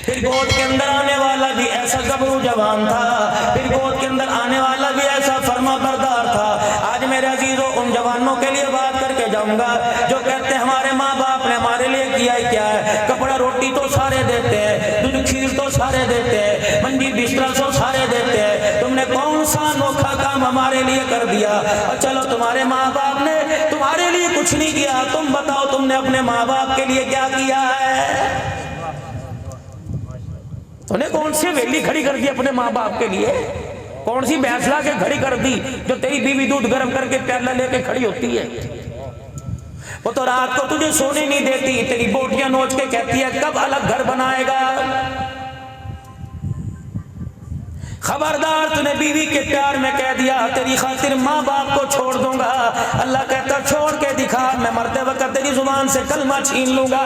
پھر گود کے اندر آنے والا بھی ایسا گبرو جوان تھا، پھر گود کے اندر آنے والا بھی ایسا فرما بردار تھا۔ آج میرے عزیزوں ان جوانوں کے لیے بات کر کے جاؤں گا جو کہتے ہیں ہمارے ماں باپ نے ہمارے لیے کیا ہی کیا ہے، کپڑا روٹی تو سارے دیتے ہیں، دودھ کھیر تو سارے دیتے ہیں، منجی بستر تو سارے دیتے ہیں، تم نے کون سا انوکھا کام ہمارے لیے کر دیا؟ اور چلو تمہارے ماں باپ نے تمہارے لیے کچھ نہیں کیا، تم بتاؤ تم نے اپنے ماں باپ کے لیے کیا کیا ہے؟ تو نے کون سی ویلی کھڑی کر دی اپنے ماں باپ کے لیے؟ کون سی بیسلا کے کھڑی کر دی جو تیری بیوی دودھ گرم کر کے پیالہ لے کے کھڑی ہوتی ہے؟ وہ تو رات کو تجھے سونے نہیں دیتی، تیری بوٹیاں نوچ کے کہتی ہے کب الگ گھر بنائے گا؟ خبردار، تو نے بیوی کے پیار میں کہہ دیا تیری خاطر ماں باپ کو چھوڑ دوں گا، اللہ کہتا چھوڑ کے دکھا، میں مرتے وقت تیری زبان سے کلمہ چھین لوں گا۔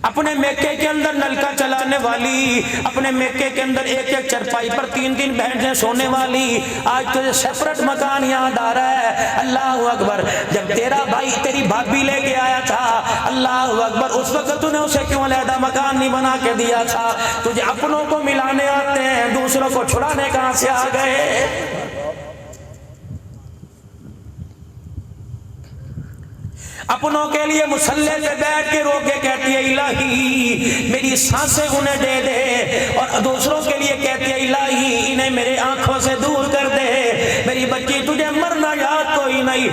اپنے میکے کے اندر نلکا چلانے والی، اپنے میکے کے اندر ایک ایک چرپائی پر تین تین بہنیں سونے والی، آج تجھے سیپریٹ مکان یاد آ رہا ہے۔ اللہ اکبر، جب تیرا بھائی تیری بھابھی لے کے آیا تھا، اللہ اکبر، اس وقت تو نے اسے کیوں علیحدہ مکان نہیں بنا کے دیا تھا؟ تجھے اپنوں کو ملانے آتے ہیں، دوسروں کو چھڑانے کہاں سے آ گئے؟ اپنوں کے لیے مصلی پہ بیٹھ کے رو کے کہتی ہے الہی میری سانسیں انہیں دے دے، اور دوسروں کے لیے کہتی ہے الہی انہیں میرے آنکھوں سے دور کر دے۔ میری بچی تجھے مرنا یاد کوئی نہیں،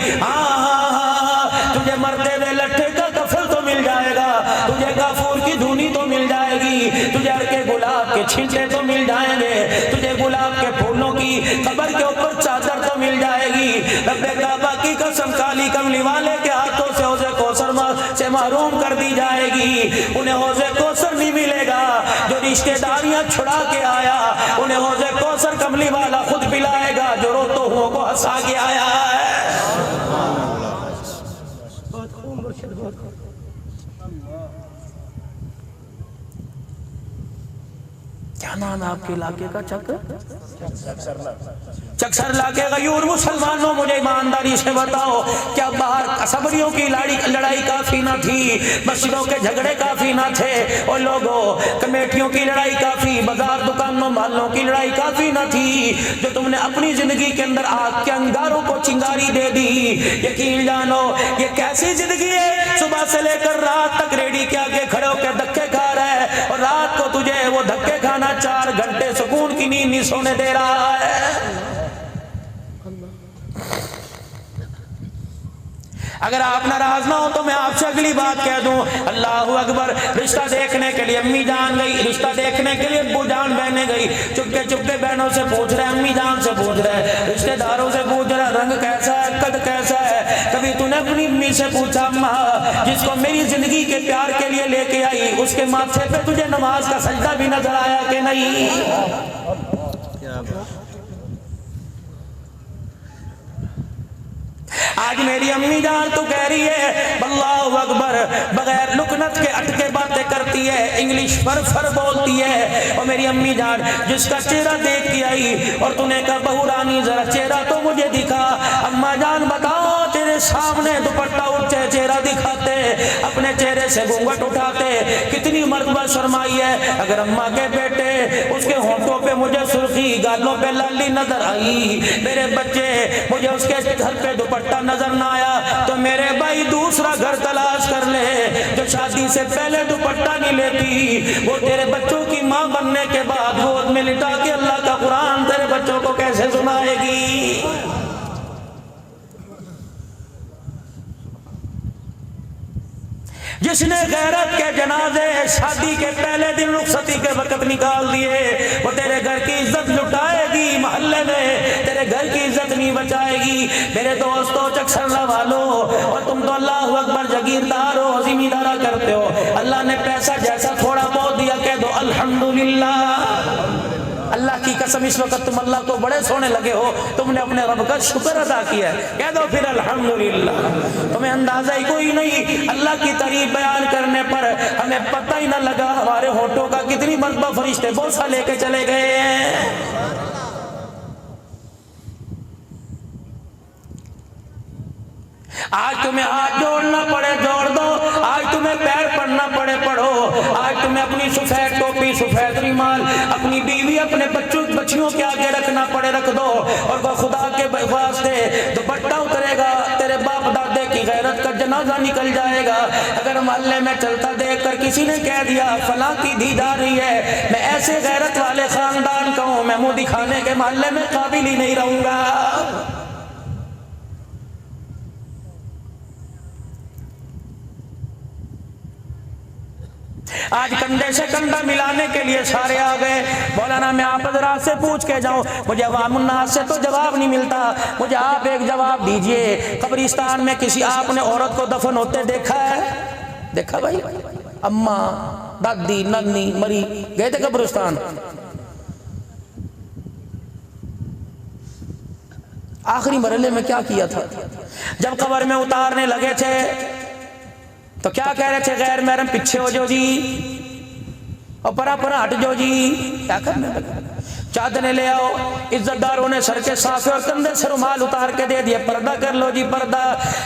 تجھے مرتے ہوئے لٹھے کا کفن تو مل جائے گا، تجھے کافور کی دھونی تو مل جائے گی، تجھے ہر کے گلاب کے چھینٹے تو مل جائیں گے، تجھے گلاب کے پھولوں کی قبر کے اوپر چادر تو مل جائے گی۔ رب کعبہ کی قسم کالی کملی والے کے ہاتھوں سے حوض کوثر سے محروم کر دی جائے گی، انہیں حوض کوثر نہیں ملے گا۔ جو رشتہ داریاں چھڑا کے آیا انہیں حوض کوثر کملی والا خود پلائے گا، جو روتوں ہوں کو ہنسا کے آیا ہے۔ کیا نام ہے آپ کے علاقے کا؟ چکسر علاقے غیور مسلمانوں، مجھے ایمانداری سے بتاؤ کیا باہر قصبریوں کی لڑائی کافی نہ تھی؟ مسجدوں کے جھگڑے کافی نہ تھے؟ اور لوگوں کمیٹیوں کی لڑائی کافی، بازار دکانوں محلوں کی لڑائی کافی نہ تھی؟ جو تم نے اپنی زندگی کے اندر آگ کے انگاروں کو چنگاری دے دی، یقین جانو یہ کیسی زندگی ہے؟ صبح سے لے کر رات تک ریڈی کے آگے کھڑے ہو کے دھکے کھا رہا ہے، اور رات کو تجھے وہ دھکے کھانا 4 گھنٹے سکون کی نیند نہیں سونے دے رہا ہے۔ اگر آپ ناراض نہ ہو تو میں آپ سے اگلی بات کہہ دوں، اللہ اکبر، رشتہ دیکھنے کے لیے امی جان گئی، رشتہ دیکھنے کے لیے ابو جان بہنیں گئی، چپکے چپکے بہنوں سے پوچھ رہے، امی جان سے پوچھ رہے، رشتہ داروں سے پوچھ رہے رنگ کیسا ہے، قد کیسا ہے؟ کبھی تو نے اپنی امی سے پوچھا اماں جس کو میری زندگی کے پیار کے لیے لے کے آئی اس کے ماتھے پہ تجھے نماز کا سجدہ بھی نظر آیا کہ نہیں؟ آج میری امی جان تو کہہ رہی ہے اللہ اکبر، بغیر لکنت کے اٹکے باتیں کرتی ہے، انگلش فر بولتی ہے، اور میری امی جان جس کا چہرہ دیکھ کے آئی اور تو نے کہا بہو رانی ذرا چہرہ تو مجھے دکھا، اماں جان بتاؤ تیرے سامنے دوپٹہ اٹھے چہرہ دکھاتے، اپنے چہرے سے گھونگھٹ اٹھاتے، کتنی مرتبہ شرمائی ہے؟ اگر اماں کے بیٹے اس کے ہونٹوں پہ مجھے سرخی، گالوں پہ لالی نظر آئی، میرے بچے مجھے اس کے گھر پہ دوپٹہ نظر نہ آیا تو میرے بھائی دوسرا گھر تلاش کر لے، جو شادی سے پہلے دوپٹہ نہیں لیتی وہ تیرے بچوں کی ماں بننے کے بعد گود میں لٹا کے اللہ کا قرآن تیرے بچوں کو کیسے سنائے گی؟ جس نے غیرت کے جنازے شادی کے پہلے دن رخصتی کے وقت نکال دیے وہ تیرے گھر کی عزت لٹائے گی، محلے میں تیرے گھر کی عزت نہیں بچائے گی۔ میرے دوستو چکسرلا والو، اور تم تو اللہ اکبر جاگیردار ہو، زمیندارا کرتے ہو، اللہ نے پیسہ جیسا تھوڑا بہت دیا کہہ دو الحمدللہ۔ اللہ کی قسم اس وقت تم اللہ کو بڑے سونے لگے ہو، تم نے اپنے رب کا شکر ادا کیا ہے، کہہ دو پھر الحمدللہ۔ تمہیں اندازہ ہی کوئی نہیں، اللہ کی تعریف بیان کرنے پر ہمیں پتہ ہی نہ لگا ہمارے ہونٹوں کا کتنی مرتبہ فرشتے بوسہ لے کے چلے گئے ہیں۔ آج تمہیں ہاتھ جوڑنا پڑے جوڑ دو، آج تمہیں پیر پڑنا پڑے پڑھو، آج تمہیں اپنی سفید ٹوپی سفید رومال اپنی بیوی اپنے بچیوں کے آگے رکھنا پڑے رکھ دو، اور وہ خدا کے واسطے دوپٹہ اترے گا، تیرے باپ دادے کی غیرت کا جنازہ نکل جائے گا۔ اگر محلے میں چلتا دیکھ کر کسی نے کہہ دیا فلاں کی دھی جا رہی ہے، میں ایسے غیرت والے خاندان کا ہوں، میں منہ دکھانے کے محلے میں قابل ہی نہیں رہوں گا۔ آج کندھے سے کندھا ملانے کے لیے سارے آ گئے۔ مولانا میں آپ حضرات سے پوچھ کے جاؤں، مجھے عوام الناس سے تو جواب نہیں ملتا، مجھے آپ ایک جواب دیجئے، قبرستان میں کسی آپ نے عورت کو دفن ہوتے دیکھا ہے؟ دیکھا بھائی؟ اماں دادی نانی مری گئے تھے قبرستان؟ آخری مرحلے میں کیا کیا تھا؟ جب قبر میں اتارنے لگے تھے تو کیا کہہ رہے تھے؟ غیر محرم پیچھے ہو جو جی، اور پرا پرا ہٹ جو جی۔ کیا کرنے لگے؟ چادریں لے آؤ، عزت داروں نے سر کے صافے اور کندھے سے رومال اتار کے دے دیا، پردہ کر لو جی پردہ۔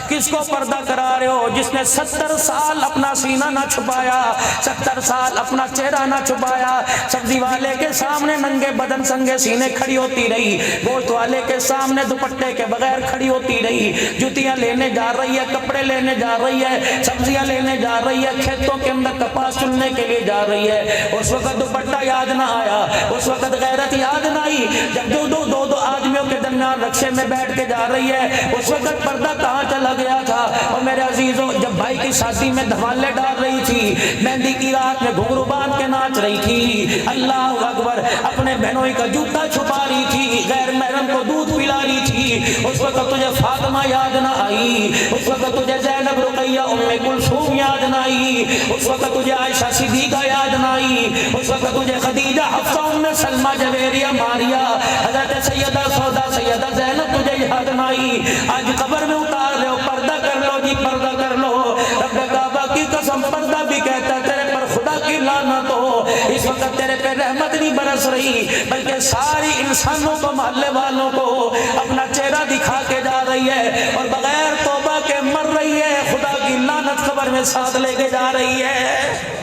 کس کو پردہ کرا رہے ہو؟ جس نے 70 سال اپنا سینہ نہ چھپایا، 70 سال اپنا چہرہ نہ چھپایا، سبزی والے کے سامنے ننگے بدن سنگے سینے کھڑی ہوتی رہی، گوشت والے کے سامنے دوپٹے کے بغیر کھڑی ہوتی رہی، جوتیاں لینے جا رہی ہے، کپڑے لینے جا رہی ہے، سبزیاں لینے جا رہی ہے، کھیتوں کے اندر کپاس چننے کے لیے جا رہی ہے۔ اس وقت دوپٹہ یاد نہ آیا، اس وقت غیرت یاد نہ آئی، جب دو آدمیوں کے درمیان رکشے میں بیٹھ کے جا رہی ہے، اس وقت پردہ کہاں چلا گیا تھا؟ اور میرے عزیزوں، جب بھائی کی شادی میں دھمالے ڈال رہی تھی، مہندی کی رات میں گھنگرو باندھ کے ناچ رہی تھی، اللہ اکبر، اپنے بہنوں کا جوتا چھپا رہی تھی، غیر محرم کو دودھ پلا رہی تھی، اس وقت تجھے فاطمہ یاد نہ آئی، اس وقت تجھے زینب رقیہ ام کلثوم یاد نہ آئی، اس وقت تجھے عائشہ صدیقہ یاد نہ آئی، اس وقت تجھے خدیجہ حفصہ ام سلمہ جویریہ ماریا حضرت سیدہ سودا سیدہ زینب تجھے یاد نہ آئی۔ آج قبر میں اتار لو، پردہ کر لو جی پردہ کر لو۔ رب کعبہ کی قسم پردہ بھی کہتا ہے تیرے پر خدا کی لعنت ہو، اس وقت تیرے پہ رحمت نہیں برس رہی، بلکہ ساری انسانوں کو محلے والوں کو اپنا چہرہ دکھا کے جا رہی ہے، اور بغیر توبہ کے مر رہی ہے، خدا کی لعنت قبر میں ساتھ لے کے جا رہی ہے۔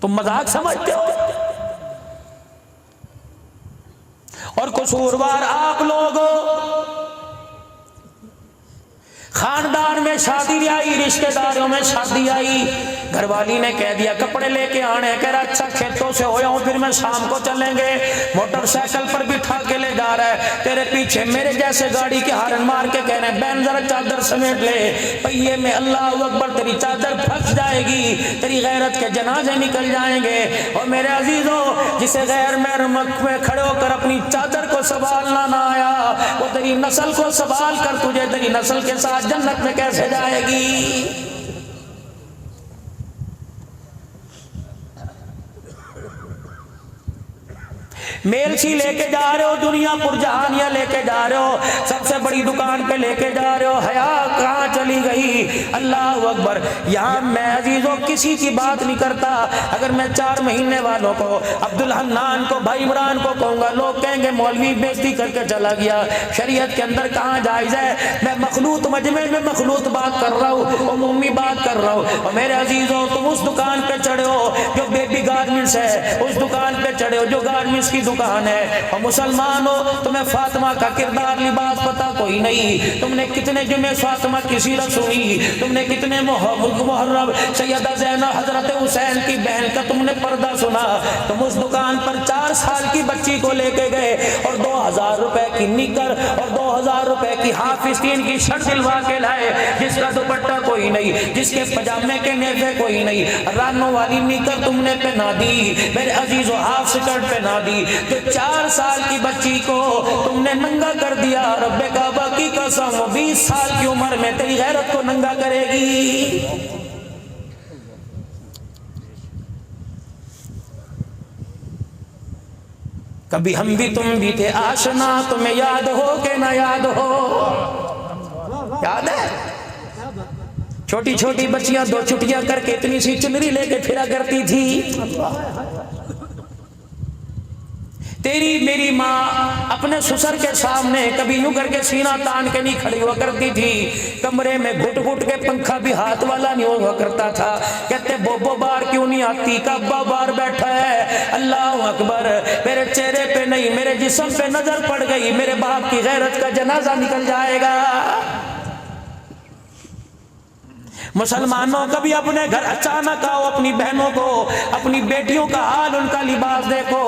تم مذاق سمجھتے ہو؟ اور قصوروار آپ لوگ ہو۔ خاندان میں شادی آئی، رشتہ داروں میں شادی آئی، گھر والی نے کہہ دیا کپڑے لے کے آنے، کہہ رہا اچھا کھیتوں سے ہویا ہوں، پھر میں شام کو چلیں گے، موٹر سائیکل پر بٹھا کے لے جا رہا ہے، تیرے پیچھے میرے جیسے گاڑی کے ہارن مار کے کہہ رہے ہیں بہن ذرا چادر سمیٹ لے، پہیے میں اللہ اکبر، تیری چادر پھنس جائے گی، تیری غیرت کے جنازے نکل جائیں گے۔ اور میرے عزیزوں، جسے غیر محرم میں کھڑے ہو کر اپنی چادر کو سنبھالنا نہ آیا، وہ تیری نسل کو سنبھال کر تجھے تیری نسل کے ساتھ جنت میں کیسے جائے گی؟ میلچی لے کے جا رہے ہو، دنیا پر جہانیاں لے کے جا رہے ہو، سب سے بڑی دکان پہ لے کے جا رہے ہو، حیا کہاں چلی گئی؟ اللہ اکبر۔ یہاں میں عزیزوں کسی کی بات نہیں کرتا، اگر میں 4 مہینے والوں کو، عبدالحنان کو، بھائی عمران کو کہوں گا، لوگ کہیں گے مولوی بےزتی کر کے چلا گیا، شریعت کے اندر کہاں جائز ہے؟ میں مخلوط مجمع میں مخلوط بات کر رہا ہوں، عمومی بات کر رہا ہوں۔ اور میرے عزیزوں، تم اس دکان پہ چڑھے ہو جو بیبی گارمنٹس ہے، اس دکان پہ چڑھے ہو جو گارمنٹس کی دکان ہے، اور مسلمان ہو، تمہیں فاطمہ کا کردار لباس پتا کوئی نہیں، تم نے کتنے جمعے فاطمہ کی سیرت سنی، تم نے کتنے محرم سیدہ زینب حضرت حسین کی بہن کا تم نے پردہ سنا۔ تم اس دکان پر 4 سال کی بچی کو لے کے گئے اور 2000 روپے کی نکر اور 2000 روپے کی ہاف اسکین کی شرٹ دلوا کے لائے، جس کا دوپٹہ کوئی نہیں، جس کے پجامے کے نیفے کوئی نہیں، رانوں والی نکر تم نے پہنا دی، میرے عزیزو ہاف سکرٹ پہنا دی، جو 4 سال کی بچی کو تم نے ننگا کر دیا۔ رب کعبہ کی قسم 20 سال کی عمر میں تیری غیرت کو ننگا کرے گی۔ کبھی ہم بھی تم بھی تھے آشنا، تمہیں یاد ہو کہ نہ یاد ہو؟ یاد ہے؟ چھوٹی چھوٹی بچیاں 2 چھٹیاں کر کے اتنی سی چنری لے کے پھرا کرتی تھی، تیری میری ماں اپنے سسر کے سامنے کبھی یوں کر کے سینہ تان کے نہیں کھڑی ہوا کرتی تھی، کمرے میں گھٹ گھٹ کے پنکھا بھی ہاتھ والا نہیں ہوا کرتا تھا۔ کہتے بوبو بار کیوں نہیں آتی کہ ابا بار بیٹھا ہے۔ اللہ اکبر، میرے چہرے پہ نہیں میرے جسم پہ نظر پڑ گئی، میرے باپ کی غیرت کا جنازہ نکل جائے گا۔ مسلمانوں کبھی اپنے گھر اچانک آؤ، اپنی بہنوں کو، اپنی بیٹیوں کا حال، ان کا لباس دیکھو۔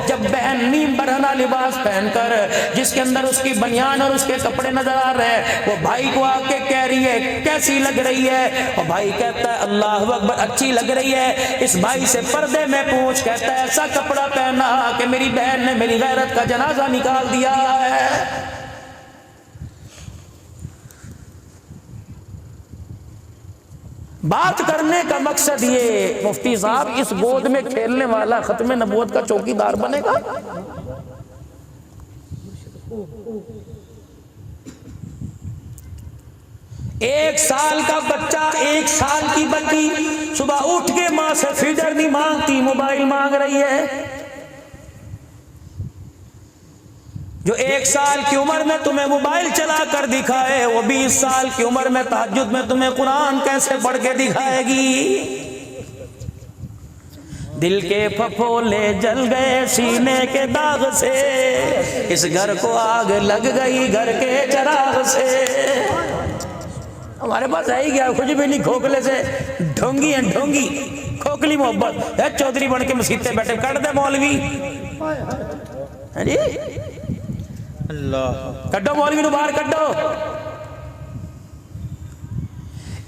جب بہن نیم برہنہ لباس پہن کر، جس کے اندر اس کی بنیان اور اس کے کپڑے نظر آ رہے ہیں، وہ بھائی کو آ کے کہہ رہی ہے کیسی لگ رہی ہے، اور بھائی کہتا ہے اللہ اکبر اچھی لگ رہی ہے۔ اس بھائی سے پردے میں پوچھ، کہتا ہے ایسا کپڑا پہنا کہ میری بہن نے میری غیرت کا جنازہ نکال دیا ہے۔ بات کرنے کا مقصد یہ، مفتی صاحب اس گود میں کھیلنے والا ختم نبوت کا چوکیدار بنے گا؟ ایک سال کا بچہ، ایک سال کی بچی صبح اٹھ کے ماں سے فیڈر نہیں مانگتی، موبائل مانگ رہی ہے۔ جو ایک سال کی عمر میں تمہیں موبائل چلا کر دکھائے، وہ 20 سال کی عمر میں تہجد میں تمہیں قرآن کیسے پڑھ کے دکھائے گی؟ دل کے پھپھولے جل گئے سینے کے داغ سے، اس گھر کو آگ لگ گئی گھر کے چراغ سے۔ ہمارے پاس آئی گیا کچھ بھی نہیں، کھوکھلے سے ڈھونگی ہیں، ڈھونگی کھوکھلی محبت ہے۔ چودھری بن کے مسیطے بیٹھے، کٹ دے مولوی، اللہ کٹو مولوی نو باہر کٹو۔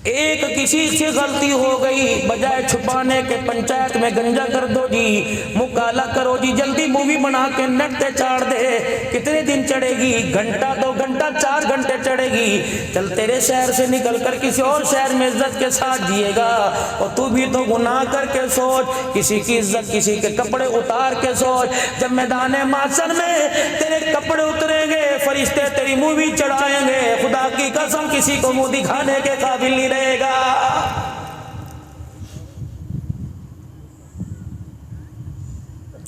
ایک کسی سے غلطی ہو گئی، بجائے چھپانے کے پنچایت میں گنجا کر دو جی، منہ کالا کرو جی، جلدی مووی بنا کے نیٹ پہ چاڑ دے۔ کتنے دن چڑھے گی؟ گھنٹہ 2 گھنٹہ 4 گھنٹے چڑھے گی۔ چل تیرے شہر سے نکل کر کسی اور شہر میں عزت کے ساتھ جیے گا، اور تو بھی تو گناہ کر کے سوچ، کسی کی عزت کسی کے کپڑے اتار کے سوچ۔ جب میدان محشر میں تیرے کپڑے اتریں گے، فرشتے تیری مووی چڑھائیں گے، خدا کی قسم کسی کو منہ دکھانے کے قابل نہیں رہے گا۔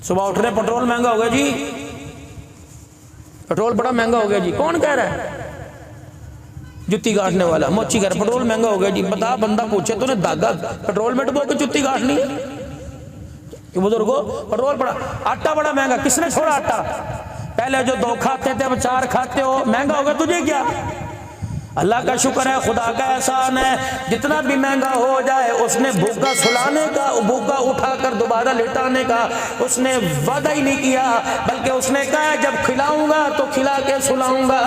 صبح اٹھ رہے پٹرول مہنگا ہو گیا جی، پٹرول بڑا مہنگا ہو گیا جی۔ کون کہہ رہا ہے؟ جتی گاٹنے والا موچی کہہ رہا پٹرول مہنگا ہو گیا جی۔ بتا، بندہ پوچھے تو نے داغا پٹرول میں ڈبو کے جتی گاٹنی ہے؟ کہ بزرگو پٹرول بڑا، آٹا بڑا مہنگا، کس نے چھوڑا آٹا؟ پہلے جو 2 کھاتے تھے اب 4 کھاتے ہو، مہنگا ہو گیا تجھے کیا؟ اللہ کا شکر ہے، خدا کا احسان ہے، جتنا بھی مہنگا ہو جائے اس نے بھوکا سلانے کا، بھوکا اٹھا کر دوبارہ لٹانے کا اس نے وعدہ ہی نہیں کیا، بلکہ اس نے کہا جب کھلاؤں گا تو کھلا کے سلاؤں گا،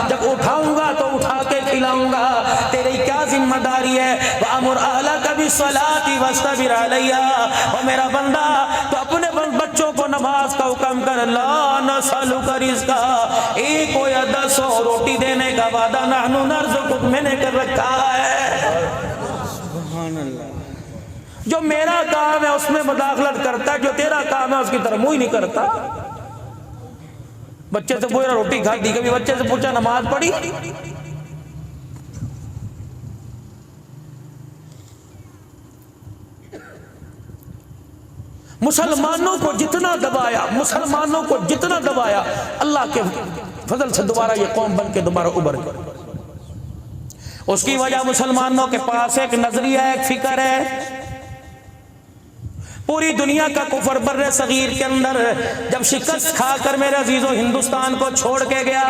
جب اٹھاؤں گا تو اٹھا کے کھلاؤں گا۔ تیری کیا ذمہ داری ہے؟ وَأَمُرْ أَهْلَكَ بِالصَّلَاةِ وَاسْتَبِرْ عَلَيْهَا، اور میرا بندہ تو اپنے بچوں کو نماز کا حکم کر، لا نسألک رزقا، 1 ہو یا 10 ہو روٹی دینے کا وعدہ نحن نرزقک میں نے کر رکھا ہے۔ سبحان اللہ، جو میرا کام ہے اس میں مداخلت کرتا ہے، جو تیرا کام ہے اس کی طرف منہ ہی نہیں کرتا۔ بچے سے پوچھا روٹی کھاتی، کبھی بچے سے پوچھا نماز پڑھی؟ مسلمانوں کو جتنا دبایا، مسلمانوں کو جتنا دبایا، اللہ کے فضل سے دوبارہ یہ قوم بن کے دوبارہ ابھر گئی۔ اس کی وجہ مسلمانوں کے پاس ایک نظریہ ہے، ایک فکر ہے۔ پوری دنیا کا کفر بر صغیر کے اندر جب شکست کھا کر میرے عزیزوں ہندوستان کو چھوڑ کے گیا،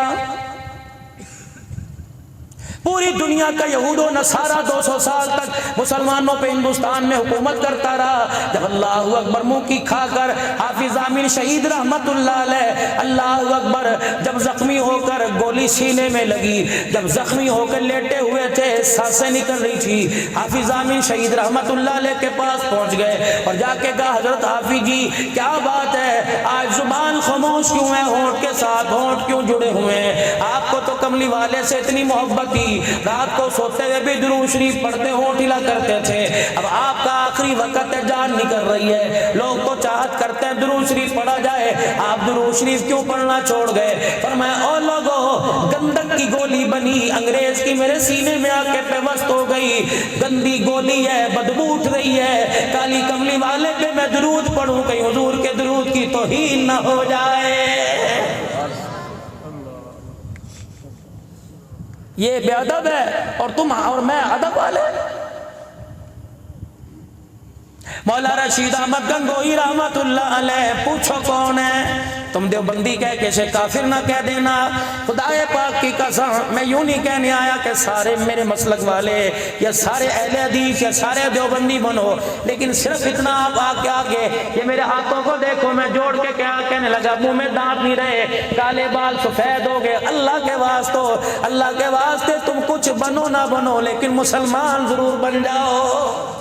پوری دنیا کا یہود و نصارہ 200 سال تک مسلمانوں پہ ہندوستان میں حکومت کرتا رہا۔ جب اللہ اکبر منہ کی کھا کر حافظ امین شہید رحمت اللہ علیہ، اللہ اکبر، جب زخمی ہو کر گولی سینے میں لگی، جب زخمی ہو کر لیٹے ہوئے تھے، سانسیں نکل رہی تھی، حافظ امین شہید رحمت اللہ علیہ کے پاس پہنچ گئے اور جا کے کہا حضرت حافظ جی کیا بات ہے، آج زبان خاموش کیوں ہے، ہونٹ کے ساتھ ہونٹ کیوں جڑے ہوئے ہیں؟ آپ کو تو کملی والے سے اتنی محبت تھی، رات کو سوتے ہوئے بھی درود شریف پڑھتے ہونٹ ہلا کرتے تھے، اب آپ کا آخری وقت ہے، جان نکل رہی ہے، لوگ تو چاہت کرتے ہیں درود شریف پڑھا جائے، آپ درود شریف کیوں پڑھنا چھوڑ گئے؟ فرمایا او لوگو، گندک کی گولی بنی انگریز کی میرے سینے میں آ کے پیوست ہو گئی، گندی گولی ہے، بدبو اٹھ رہی ہے، کالی کملی والے پہ میں درود پڑھوں کہیں حضور کے درود کی توہین نہ ہو جائے۔ یہ بے ادب ہے اور تم اور میں ادب والے۔ مولا رشید احمد گنگوہی رحمت اللہ علیہ، پوچھو کون ہے؟ تم دیوبندی کہہ کے اسے کافر نہ کہہ دینا، خدائے پاک کی قسم میں یوں نہیں کہنے آیا کہ سارے میرے مسلک والے یا سارے اہل حدیث یا سارے دیوبندی بنو، لیکن صرف اتنا آپ آگے یہ میرے ہاتھوں کو دیکھو، میں جوڑ کے کیا کہنے لگا، منہ میں دانت نہیں رہے، کالے بال سفید ہو گئے، اللہ کے واسطے تم کچھ بنو نہ بنو لیکن مسلمان ضرور بن جاؤ۔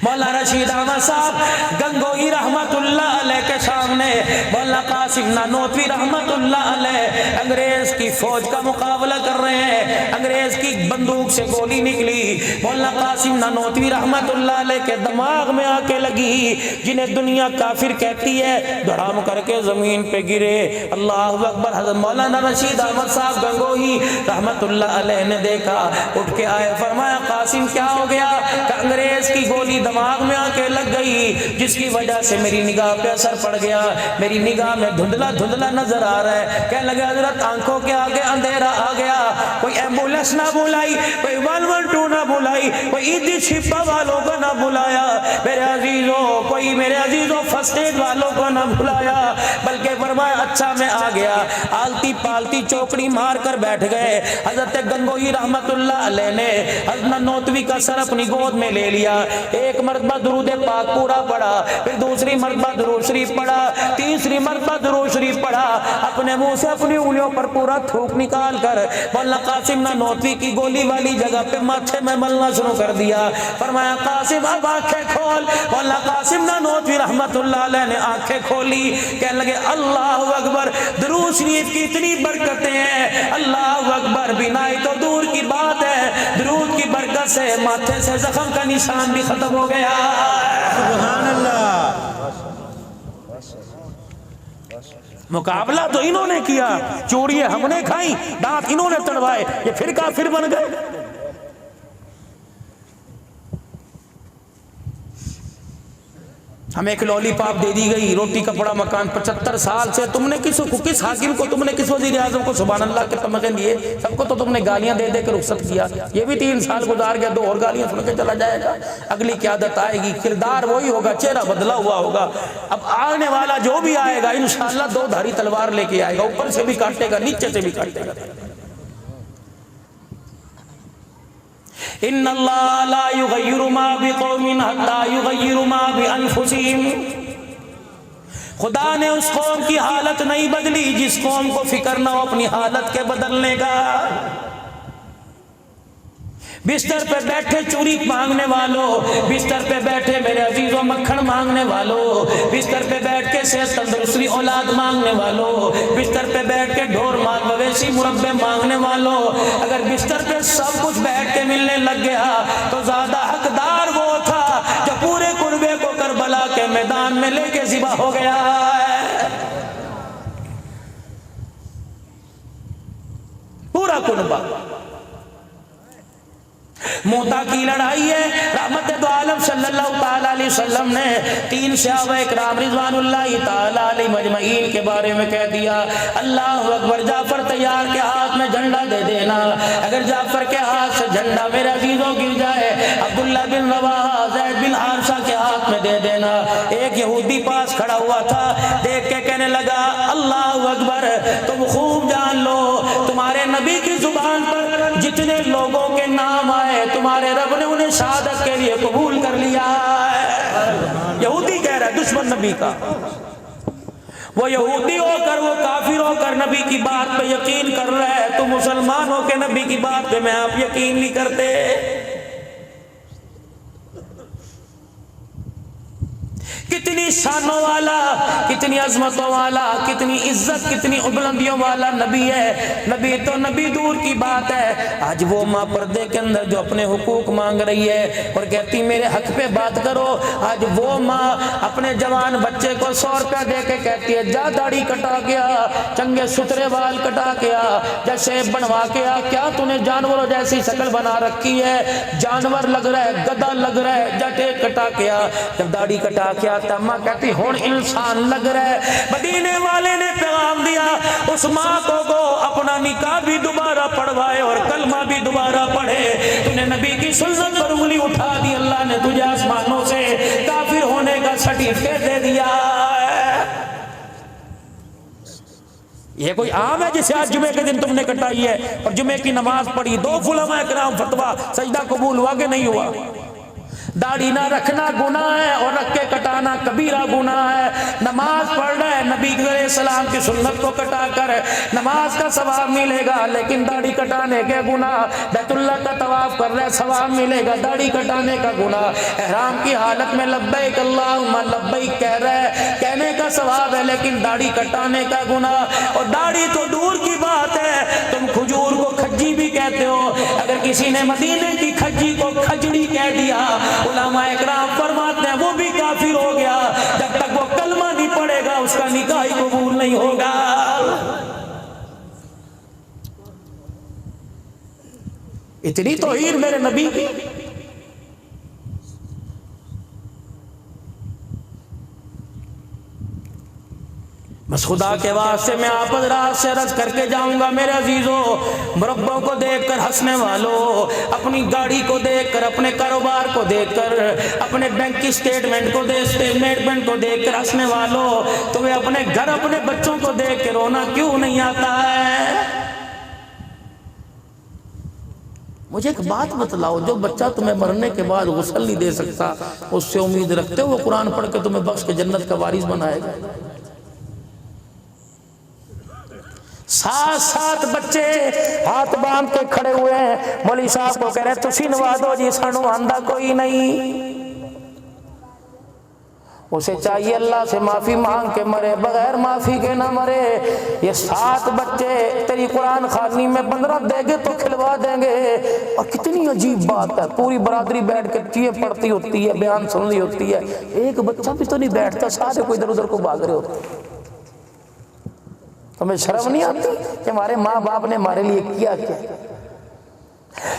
مولا رشید احمد صاحب گنگوہی رحمت اللہ علیہ کے سامنے مولا قاسم نانوتوی رحمت اللہ علیہ انگریز کی فوج کا مقابلہ کر رہے ہیں، انگریز کی بندوق سے گولی نکلی، مولا قاسم نانوتوی رحمت اللہ علیہ کے دماغ میں آ کے لگی، جنہیں دنیا کافر کہتی ہے، دھڑام کر کے زمین پہ گرے۔ اللہ اکبر۔ حضرت مولانا رشید احمد صاحب گنگوہی رحمت اللہ علیہ نے دیکھا، اٹھ کے آئے، فرمایا قاسم کیا ہو گیا؟ کہ انگریز کی گولی دماغ میں آ کے لگ گئی، جس کی وجہ سے میری نگاہ پہ اثر پڑ گیا، میری نگاہ میں دھندلا دھندلا نظر آ رہا ہے۔ کہنے لگے حضرت آنکھوں کے آگے اندھیرا آ گیا، کوئی ایمبولینس نہ بلائی، کوئی 112 نہ بلائی، کوئی عیدی چھپا والوں کو نہ بلایا، میرے عزیزوں فرسٹ ایڈ والوں کو نہ بلایا، بلکہ فرمایا اچھا میں آ گیا۔ آلتی پالتی چوکڑی مار کر بیٹھ گئے۔ حضرت گنگوہی رحمت اللہ علیہ نے حضرت نانوتوی کا سر اپنی گود میں لے لیا، ایک مرتبہ درود پاک پورا پڑھا، پھر دوسری مرتبہ درود شریف پڑھا، تیسری مرتبہ درود شریف پڑھا، اپنے منہ سے اپنی انگلیوں پر پورا تھوک نکال کر مولانا قاسم نانوتوی کی گولی والی جگہ پہ ماتھے میں ملنا شروع کر دیا۔ فرمایا قاسم اب آنکھیں کھول۔ مولانا قاسم نانوتوی رحمت اللہ علیہ نے آنکھیں کھولی، کہنے لگے اللہ اکبر، درود شریف کی اتنی برکتیں ہیں، اللہ اکبر، بینائی تو دور کی بات ہے، درود کی برکت سے ماتھے سے زخم کا نشان بھی ختم ہو گیا۔ سبحان اللہ۔ مقابلہ تو انہوں نے کیا، چوڑیاں ہم نے کھائیں، دانت انہوں نے تڑوائے، یہ پھر کافر بن گئے۔ ہمیں ایک لولی پاپ دے دی گئی، روٹی کپڑا مکان، 75 سال سے تم نے کس حاکم کو، تم نے کس وزیر اعظم کو سبحان اللہ کے تمغے دیے، سب کو تو تم نے گالیاں دے دے کے رخصت کیا، یہ بھی 3 سال گزار گیا، 2 اور گالیاں سن کے چلا جائے گا۔ اگلی قیادت آئے گی، کردار وہی ہوگا، چہرہ بدلا ہوا ہوگا۔ اب آنے والا جو بھی آئے گا انشاءاللہ 2 دھاری تلوار لے کے آئے گا، اوپر سے بھی کاٹے گا، نیچے سے بھی کاٹے گا۔ ان اللہ لا یغیر ما بقوم حتی یغیر ما بانفسہم، خدا نے اس قوم کی حالت نہیں بدلی جس قوم کو فکر نہ ہو اپنی حالت کے بدلنے کا۔ بستر پہ بیٹھے چوری مانگنے والوں، بستر پہ بیٹھے میرے عزیزوں مکھن مانگنے والوں، بستر پہ بیٹھ کے صحت تندرستی اولاد مانگنے والوں، بستر پہ بیٹھ کے ڈھور مال مویشی مربے مانگنے والوں، اگر بستر پہ سب کچھ بیٹھ کے ملنے لگ گیا تو زیادہ حقدار وہ تھا جو پورے کنبے کو کربلا کے میدان میں لے کے ذبح ہو گیا ہے۔ پورا کنبہ۔ موتا کی لڑائی ہے، رحمت دو عالم صلی اللہ تعالیٰ علیہ وسلم نے 3 صحابہ اکرام رضوان اللہ تعالیٰ علیہ مجمعین کے بارے میں کہہ دیا، اللہ اکبر، جعفر تیار کے ہاتھ میں جھنڈا دے دینا، اگر جعفر کے ہاتھ سے جھنڈا میرے عزیزوں گر جائے، عبداللہ بن رواحہ زید بن حارثہ کے ہاتھ میں دے دینا۔ ایک یہودی پاس کھڑا ہوا تھا، دیکھ کے کہنے لگا اللہ اکبر، تم خوب جان لو تمہارے نبی کی زبان پر جتنے لوگوں کے نام آئے تمہارے رب نے انہیں شہادت کے لیے قبول کر لیا ہے۔ یہودی کہہ رہا ہے، دشمن نبی کا، وہ یہودی ہو کر وہ کافر ہو کر نبی کی بات پہ یقین کر رہا ہے، تو مسلمان ہو کے نبی کی بات پہ میں آپ یقین نہیں کرتے۔ کتنی شانوں والا، کتنی عظمتوں والا، کتنی عزت، کتنی بلندیوں والا نبی ہے۔ نبی تو نبی دور کی بات ہے، آج وہ ماں پردے کے اندر جو اپنے حقوق مانگ رہی ہے اور کہتی میرے حق پہ بات کرو، آج وہ ماں اپنے جوان بچے کو 100 روپیہ دے کے کہتی ہے جا داڑھی کٹا کے آ، چنگے ستھرے بال کٹا کے آ، جا شیب بنوا کے آ، کیا تو نے جانوروں جیسی شکل بنا رکھی ہے، جانور لگ رہا ہے، گدھا لگ رہا ہے، جا ٹیک کٹا کے آ۔ جب داڑھی کٹا کے آتا ماں کہتی ہون انسان لگ رہا ہے۔ مدینے والے نے پیغام دیا اس ماں کو اپنا نکاح بھی دوبارہ پڑھوائے اور کلمہ بھی دوبارہ پڑھے۔ تو نے نبی کی سنت پر انگلی اٹھا دی، اللہ نے تجھے آسمانوں سے کافر ہونے کا سرٹیفکیٹ دے دیا۔ یہ کوئی عام ہے جسے آج جمعے کے دن تم نے کٹائی ہے اور جمعے کی نماز پڑھی، 2 علماء کرام فتویٰ، سجدہ قبول ہوا کہ نہیں ہوا؟ داڑھی نہ رکھنا گناہ ہے اور رکھ کے کٹانا کبیرہ گناہ ہے۔ نماز پڑھ رہے نبی علیہ السلام کی سنت کو کٹا کر نماز کا ثواب ملے گا، لیکن داڑھی کٹانے کے گناہ۔ بیت اللہ کا طواف کر رہے ثواب ملے گا، داڑھی کٹانے کا گناہ۔ احرام کی حالت میں لبیک اللہم لبیک کہہ رہے، کہنے کا ثواب ہے، لیکن داڑھی کٹانے کا گناہ۔ اور داڑھی تو دور کی بات ہے، تم کھجور کو کھجی بھی کہتے ہو، اگر کسی نے مدینے کی کھجی کو کھجڑی کہہ دیا، علماء اکرام فرماتے ہیں وہ بھی کافر ہو گیا، جب تک وہ کلمہ نہیں پڑھے گا اس کا نکاح ہی قبول نہیں ہوگا۔ اتنی توہین میرے نبی کی۔ بس خدا کے واسطے میں آپ حضرات سے عرض کر کے جاؤں گا میرے عزیزوں، مربوں کو دیکھ کر ہنسنے والوں، اپنی گاڑی کو دیکھ کر، اپنے کاروبار کو دیکھ کر، اپنے بینک کی سٹیٹمنٹ کو دیکھ کر ہنسنے والوں، تمہیں اپنے گھر اپنے بچوں کو دیکھ کے رونا کیوں نہیں آتا ہے؟ مجھے ایک بات بتلاؤ، جو بچہ تمہیں مرنے کے بعد غسل نہیں دے سکتا، اس سے امید رکھتے ہو وہ قرآن پڑھ کے تمہیں بخش کے جنت کا وارث بنائے گا؟ 7 بچے ہاتھ باندھ کے کھڑے ہوئے ہیں، مولوی صاحب کو کہہ رہے ہیں تسی نوازو جی، سانو آندہ کوئی نہیں۔ اسے چاہیے اللہ سے معافی مانگ کے مرے، بغیر معافی کے نہ مرے۔ یہ 7 بچے تیری قرآن خوانی میں 15 دے گے تو کھلوا دیں گے۔ اور کتنی عجیب بات ہے، پوری برادری بیٹھ کے چیزیں پڑھتی ہوتی ہے، بیان سن رہی ہوتی ہے، ایک بچہ بھی تو نہیں بیٹھتا، سارے کو ادھر ادھر کو بھاگ رہے ہوتے۔ تمہیں شرم نہیں آتی کہ ہمارے ماں باپ نے ہمارے لیے کیا کیا؟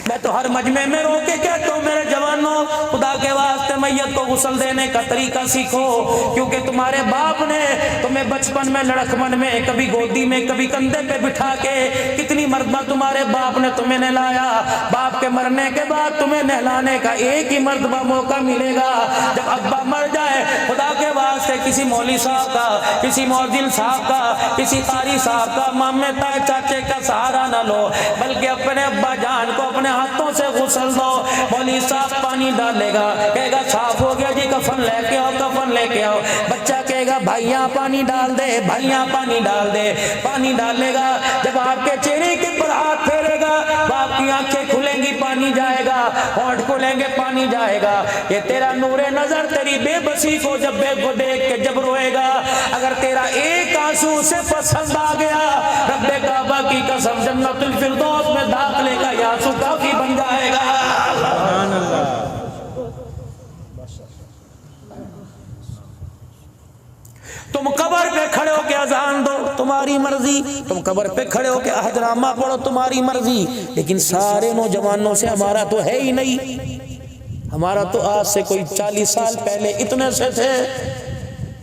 میں تو ہر مجمع میں رو کے کہتا ہوں میرے جوانوں، خدا کے واسطے میت کو غسل دینے کا طریقہ سیکھو، کیونکہ تمہارے باپ نے تمہیں بچپن میں لڑکپن میں کبھی گودی میں کبھی کندھے پہ بٹھا کے کتنی مرتبہ تمہارے باپ نے تمہیں نہلایا۔ باپ کے مرنے کے بعد تمہیں نہلانے کا ایک ہی مرتبہ موقع ملے گا جب ابا مر جائے۔ خدا کے واسطے کسی مولوی صاحب کا، کسی مؤذن صاحب کا، کسی قاری صاحب کا، مامے تائے چاچے کا سہارا نہ لو، بلکہ اپنے ابا جان کو اپنے ہاتھوں سے غسل دو۔ مولوی صاحب پانی ڈالے گا، کہے گا صاف ہو گیا جی، کفن لے کے آؤ، کفن لے کے آؤ۔ بچہ کہے گا بھائیاں پانی ڈال دے، بھائیاں پانی ڈال دے، پانی ڈالے گا۔ جب آپ کے چہرے کے پر ہاتھ پھیرے گا، باپ کی آنکھیں کھلیں گی، پانی جائے گا، ہونٹ کھلیں گے، پانی جائے گا۔ یہ تیرا نور نظر تیری بے بسی کو جب بے کو دیکھ کے جب روئے گا، اگر تیرا ایک آنسو سے پسند آ گیا، رب کعبہ کی قسم جنت الفردوس میں داخلے کا یہ آنسو کافی بن جائے گا۔ سبحان اللہ۔ تم قبر پہ کھڑے ہو کے اذان دو، تمہاری مرضی، تم قبر پہ کھڑے ہو کے احترامہ پڑھو، تمہاری مرضی، لیکن سارے نوجوانوں سے ہمارا تو ہے ہی نہیں۔ ہمارا تو آج سے کوئی 40 سال پہلے اتنے سے تھے۔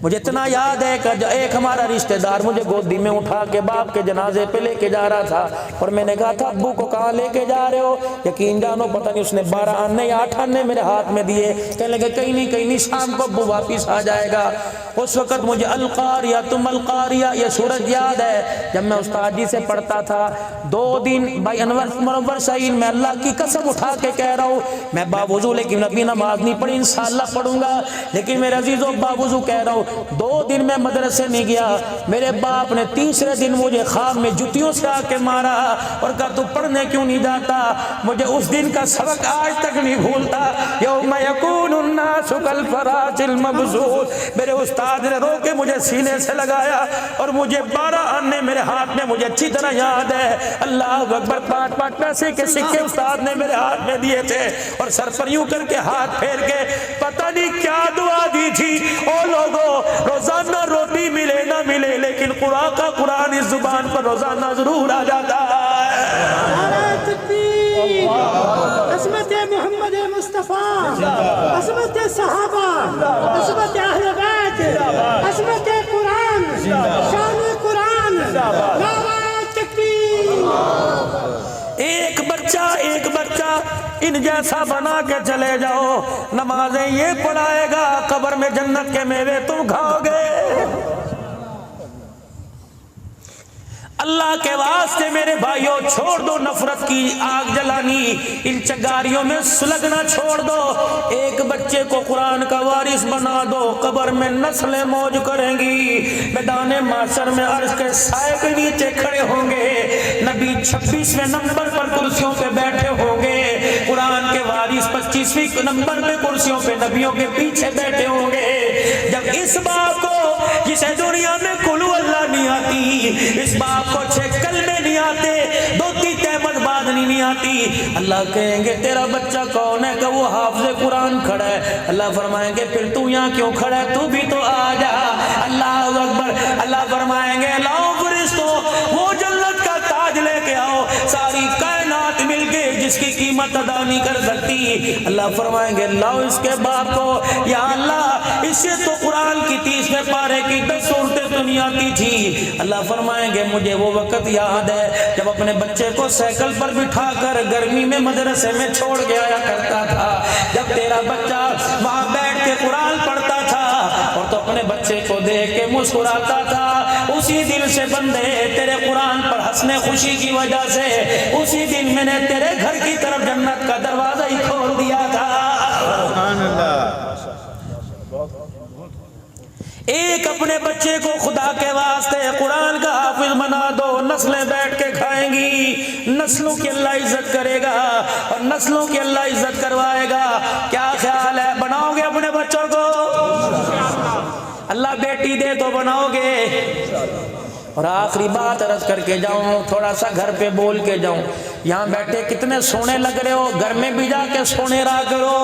مجھے اتنا یاد ہے کہ ایک ہمارا رشتہ دار مجھے گودی میں اٹھا کے باپ کے جنازے پہ لے کے جا رہا تھا، اور میں نے کہا تھا ابو کو کہاں لے کے جا رہے ہو؟ یقین جانو پتہ نہیں اس نے 12 آنے یا 8 آنے میرے ہاتھ میں دیے، کہنے لگے کہیں نہیں شام کو ابو واپس آ جائے گا۔ اس وقت مجھے القاریہ تم القاریہ یہ سورج یاد ہے، جب میں استاد جی سے پڑھتا تھا 2 دن بھائی انور منور شاہین، میں اللہ کی قسم اٹھا کے کہہ رہا ہوں، میں باوضو لیکن ابھی نماز نہیں پڑھی، انشاءاللہ پڑھوں گا، لیکن میرے عزیزوں باوضو کہہ رہا ہوں 2 دن میں مدرسے نہیں گیا۔ میرے باپ نے تیسرے دن مجھے خواب میں جوتیوں سے آ کے مارا اور کہا تو پڑھنے کیوں نہیں جاتا؟ مجھے اس دن کا سبق آج تک نہیں بھولتا۔ یوم یکون الناس کالفراش الفراش المبثوث. میرے استاد نے رو کے مجھے سینے سے لگایا اور مجھے 12 آنے میرے ہاتھ میں مجھے اچھی طرح یاد ہے. اللہ اکبر. 5 پیسے کے سکے استاد نے میرے ہاتھ میں دیے تھے اور سر پر یوں کر کے ہاتھ پھیر کے پتہ نہیں کیا دعا دی تھی. او لوگوں روزانہ روٹی ملے نہ ملے لیکن قرآن کا قرآن اس زبان پر روزانہ ضرور آ جاتا ہے. عظمت محمد مصطفیٰ، عظمت صحابہ، عظمت اہل بیت، عظمت قرآن، شان قرآن. نعرہ تکبیر. ایک بچہ ان جیسا بنا کے چلے جاؤ. نمازیں یہ پڑھائے گا، قبر میں جنت کے میوے تم کھاؤ گے. اللہ کے واسطے میرے بھائیوں چھوڑ دو نفرت کی آگ جلانی. ان چنگاریوں میں سلگنا چھوڑ دو. ایک بچے کو قرآن کا وارث بنا دو. قبر میں نسلیں موج کریں گی. میدان محشر میں عرش کے سائے کے نیچے کھڑے ہوں گے. نبی 26ویں نمبر پر کرسیوں پہ بیٹھے ہوں گے. قرآن کے وارث 25ویں نمبر پہ کرسیوں پہ نبیوں کے پیچھے بیٹھے ہوں گے. جب اس باپ کو جسے دنیا میں کلو اللہ نہیں آتی، اس باپ کو 6 کلمے نہیں آتے، 2 تہمت باندھنی نہیں آتی، اللہ کہیں گے تیرا بچہ کون ہے؟ کہ وہ حافظ قرآن کھڑا ہے. اللہ فرمائیں گے پھر تو یہاں کیوں کھڑا ہے؟ تو بھی تو آ جا. اللہ اکبر. اللہ فرمائیں گے لاؤ فرشتوں وہ جنت کا تاج لے کے آؤ. ساری کائنات مل کے جس کی قیمت ادا نہیں کر سکتی. اللہ فرمائیں گے لاؤ اس کے باپ کو. یا اللہ اس سے تو قرآن کی 30ویں پارے کی 10 صورتیں تو نہیں آتی تھی. اللہ فرمائیں گے مجھے وہ وقت یاد ہے جب اپنے بچے کو سائیکل پر بٹھا کر گرمی میں مدرسے میں چھوڑ کے آیا کرتا تھا. جب تیرا بچہ وہاں بیٹھ کے قرآن پڑھتا تھا اور تو اپنے بچے کو دیکھ کے مسکراتا تھا. اسی دن سے بندے تیرے قرآن پر ہنسنے خوشی کی وجہ سے اسی دن میں نے تیرے گھر کی طرف جنت کا دروازہ ہی کھول دیا تھا. سبحان اللہ. ایک اپنے بچے کو خدا کے واسطے قرآن کا حافظ بنا دو. نسلیں بیٹھ کے کھائیں گی. نسلوں کی اللہ عزت کرے گا اور نسلوں کی اللہ عزت کروائے گا. کیا خیال ہے بناؤ گے اپنے بچوں کو؟ اللہ بیٹی دے تو بناؤ گے. اور آخری بات عرض کر کے جاؤں، تھوڑا سا گھر پہ بول کے جاؤں. یہاں بیٹھے کتنے سونے لگ رہے ہو، گھر میں بھی جا کے سونے رہا کرو.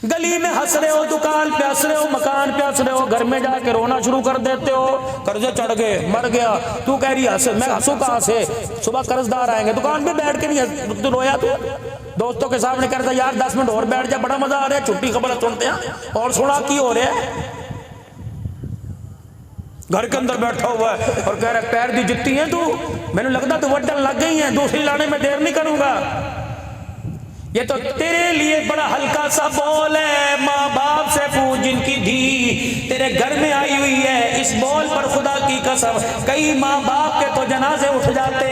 گلی میں ہنس رہے ہو، دکان پہ ہنس رہے ہو، مکان پہ ہنس رہے ہو، گھر میں جا کے رونا شروع کر دیتے ہو. قرضے چڑھ گئے، مر گیا. تو کہہ رہی ہنس، میں ہنسوں کہاں سے؟ صبح قرض دار آئیں گے، دکان پہ بیٹھ کے نہیں تو رویا. تو دوستوں کے سامنے کہتا یار 10 منٹ اور بیٹھ جا، بڑا مزہ آ رہا ہے، چھٹی خبر سنتے ہیں. اور سنا کی ہو رہا ہے؟ گھر کے اندر بیٹھا ہوا ہے اور کہہ رہا پیر دی جتی ہیں تو میں نے لگتا تو وڈن لگ گئی ہیں، دوسری لانے میں دیر نہیں کروں گا. یہ تو تیرے لیے بڑا ہلکا سا بول ہے. ماں باپ سے پوچھ جن کی دھی تیرے گھر میں آئی ہوئی ہے. اس بول پر خدا کی قسم کئی ماں باپ کے تو جنازے اٹھ جاتے.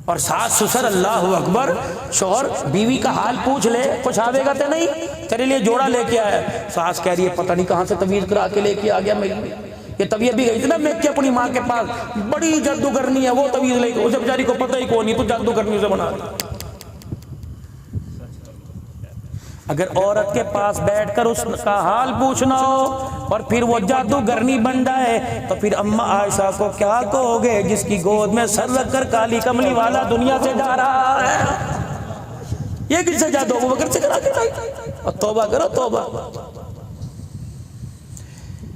اور ساس سسر اللہ اکبر، شوہر بیوی کا حال پوچھ لے، کچھ آوے گا تے نہیں، تیرے لیے جوڑا لے کے آیا. ساس کہہ رہی ہے پتہ نہیں کہاں سے تمیز کرا کے لے کے آ گیا. یہ طبیعت بھی گئی تھی نا میں کہ اپنی ماں کے پاس بڑی جادوگرنی ہے، وہ طویز لے کے اسے بیچاری کو پتہ ہی کون نہیں تو جادوگرنی سے بنا دی. اگر عورت کے پاس بیٹھ کر اس کا حال پوچھنا ہو اور پھر وہ جادوگرنی بن جائے تو پھر اماں عائشہ کو کیا کہو گے جس کی گود میں سر رکھ کر کالی کملی والا دنیا سے جا رہا ہے؟ یہ کس سے جادو ابو بکر سے کرا کے لائی. توبہ کرو توبہ.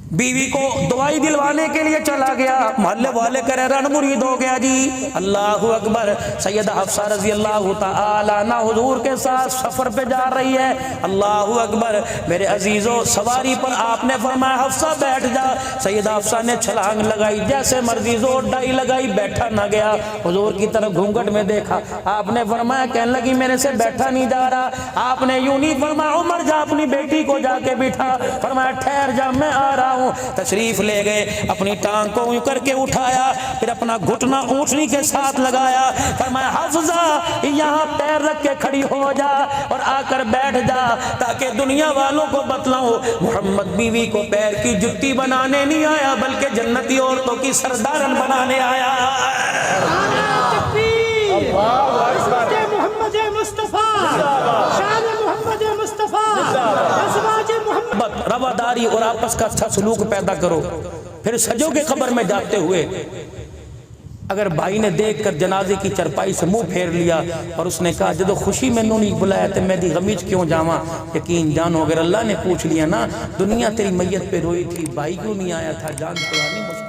بیوی کو دوائی دلوانے کے لیے چلا گیا، محلے والے کرے رن مرید ہو گیا جی. اللہ اکبر. سیدہ حفصہ رضی اللہ تعالی عنہ حضور کے ساتھ سفر پہ جا رہی ہے. اللہ اکبر. میرے عزیزوں سواری پر آپ نے فرمایا حفصہ بیٹھ جا. سیدہ حفصہ نے چھلانگ لگائی، جیسے مرضی زور ڈائی لگائی، بیٹھا نہ گیا. حضور کی طرف گھونگھٹ میں دیکھا، آپ نے فرمایا کہنے لگی میرے سے بیٹھا نہیں جا رہا. آپ نے یوں نہیں فرمایا عمر جا اپنی بیٹی کو جا کے بٹھا، فرمایا ٹھہر جا میں آ رہا ہوں. تشریف لے گئے، اپنی ٹانگ کو یوں کر کے اٹھایا، پھر اپنا گھٹنا اونچنی کے ساتھ لگایا. فرمایا حفصہ یہاں پیر رکھ کے کھڑی ہو جا اور آ کر بیٹھ جا تاکہ دنیا والوں کو بتلاؤں محمد بیوی کو پیر کی جتی بنانے نہیں آیا بلکہ جنتی عورتوں کی سردارن بنانے آیا. اللہ اکبر. وفاداری اور آپس کا اچھا سلوک پیدا کرو. پھر سجو کے قبر میں جاتے ہوئے اگر بھائی نے دیکھ کر جنازے کی چرپائی سے منہ پھیر لیا اور اس نے کہا جدو خوشی میں نہیں بلایا تو میں دی غمیج کیوں جاواں, یقین جانو اگر اللہ نے پوچھ لیا نا دنیا تیری میت پہ روئی تھی, بھائی کیوں نہیں آیا تھا, جان چھڑانی مشکل